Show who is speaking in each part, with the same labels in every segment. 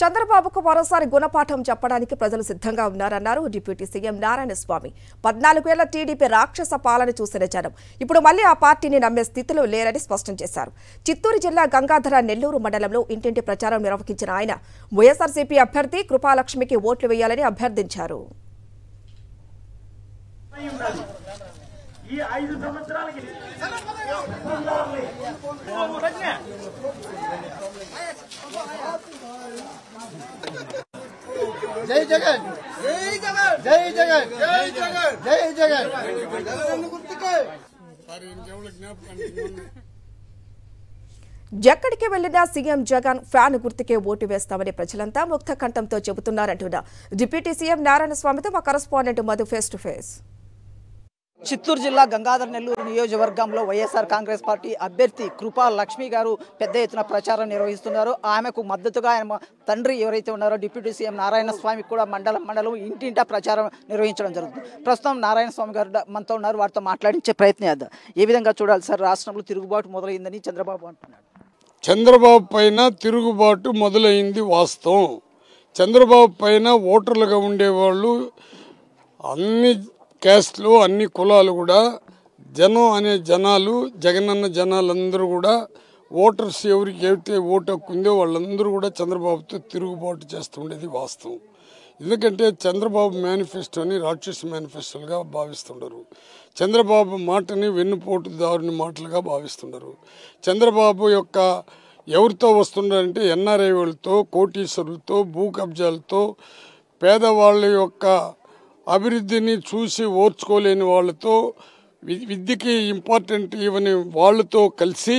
Speaker 1: చంద్రబాబుకు మరోసారి గుణపాఠం చెప్పడానికి ప్రజలు సిద్ధంగా ఉన్నారన్నారు డిప్యూటీ సీఎం నారాయణస్వామి. 14 ఏళ్ల టీడీపీ రాక్షస పాలన చూసిన జనం ఇప్పుడు మళ్లీ ఆ పార్టీని నమ్మే స్థితిలో లేరని స్పష్టం చేశారు. చిత్తూరు జిల్లా గంగాధర నెల్లూరు మండలంలో ఇంటింటి ప్రచారం నిర్వహించిన ఆయన వైఎస్ఆర్సీపీ అభ్యర్థి కృపాలక్ష్మికి ఓట్లు వేయాలని అభ్యర్థించారు.
Speaker 2: జై జగన్ జై జగన్ జై జగన్ జై జగన్ జై జగన్
Speaker 1: ఎక్కడికి వెళ్లినా సీఎం జగన్ ఫ్యాన్ గుర్తుకే ఓటు వేస్తామని ప్రజలంతా ముక్త కంఠంతో చెబుతున్నారంటున్న డిప్యూటీ సీఎం నారాయణస్వామితో మా correspondent Madhu face to face.
Speaker 3: Chittoor జిల్లా గంగాధర నెల్లూరు నియోజకవర్గంలో వైఎస్ఆర్ కాంగ్రెస్ పార్టీ అభ్యర్థి కృపాలక్ష్మి గారు పెద్ద ఎత్తున ప్రచారం నిర్వహిస్తున్నారు. ఆమెకు మద్దతుగా ఆయన తండ్రి ఎవరైతే ఉన్నారో డిప్యూటీ సీఎం నారాయణస్వామి కూడా మండలం ఇంటింటా ప్రచారం నిర్వహించడం జరుగుతుంది. ప్రస్తుతం నారాయణస్వామి గారు మనతో ఉన్నారు, వారితో మాట్లాడించే ప్రయత్నం చేద్దాం. ఏ విధంగా చూడాలి సార్? రాష్ట్రంలో తిరుగుబాటు మొదలైందని చంద్రబాబు అంటున్నాడు.
Speaker 4: చంద్రబాబు పైన తిరుగుబాటు మొదలైంది వాస్తవం. చంద్రబాబు పైన ఓటర్లుగా ఉండేవాళ్ళు అన్ని క్యాస్ట్లు అన్ని కులాలు కూడా జనాలు జగనన్న జనాలందరూ కూడా ఓటర్స్ ఎవరికి అయితే ఓటు హక్కు ఉందో వాళ్ళందరూ కూడా చంద్రబాబుతో తిరుగుబాటు చేస్తుండేది వాస్తవం. ఎందుకంటే చంద్రబాబు మేనిఫెస్టోని రాక్షస మేనిఫెస్టోలుగా భావిస్తుండరు. చంద్రబాబు మాటని వెన్నుపోటుదారుని మాటలుగా భావిస్తుండరు. చంద్రబాబు యొక్క ఎవరితో వస్తుండారంటే ఎన్ఆర్ఐ వాళ్ళతో, కోటీశ్వరులతో, భూ కబ్జాలతో, పేదవాళ్ళ యొక్క అభివృద్ధిని చూసి ఓర్చుకోలేని వాళ్ళతో, విద్యకి ఇంపార్టెంట్ ఇవని వాళ్ళతో కలిసి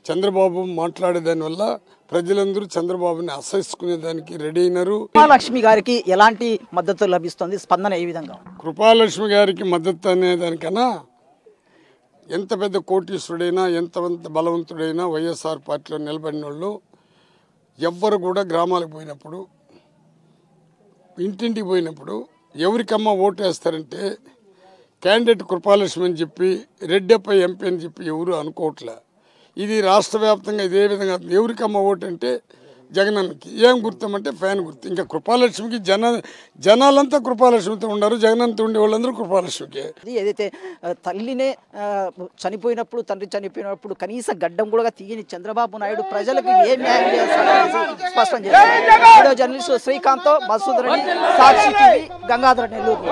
Speaker 4: చంద్రబాబు మాట్లాడేదానివల్ల ప్రజలందరూ చంద్రబాబుని అసహించుకునేదానికి రెడీ అయినారు.
Speaker 3: కృపాలక్ష్మి గారికి ఎలాంటి మద్దతు లభిస్తుంది? స్పందన ఏ విధంగా?
Speaker 4: కృపాలక్ష్మి గారికి మద్దతు అనేదానికన్నా ఎంత పెద్ద కోటీశ్వరుడైనా ఎంత బలవంతుడైనా వైఎస్ఆర్ పార్టీలో నిలబడిన వాళ్ళు ఎవ్వరు కూడా గ్రామాలకు పోయినప్పుడు, ఇంటింటికి పోయినప్పుడు ఎవరికమ్మా ఓటు వేస్తారంటే క్యాండిడేట్ కృపాలక్ష్మి అని చెప్పి, రెడ్డప్ప ఎంపీ అని చెప్పి ఎవరు అనుకోవట్లే. ఇది రాష్ట్ర వ్యాప్తంగా ఇదే విధంగా ఎవరికమ్మ ఓటు అంటే జగనన్నకి. ఏం గుర్తామంటే ఫ్యాన్ గుర్తు. ఇంకా కృపాలక్ష్మికి జనాలంతా కృపాలక్ష్మితో ఉన్నారు, జగనంతా ఉండే వాళ్ళందరూ కృపాలక్ష్మికి.
Speaker 3: ఏదైతే తల్లినే చనిపోయినప్పుడు, తండ్రి చనిపోయినప్పుడు కనీస గడ్డం కూడా తీయని చంద్రబాబు నాయుడు ప్రజలకు ఏ న్యాయం చేస్తారనేసి స్పష్టం చేశారు. జర్నలిస్టు శ్రీకాంత్, మసూద్ రెడ్డి, సాక్షి టీవీ, గంగాధర నెల్లూరు.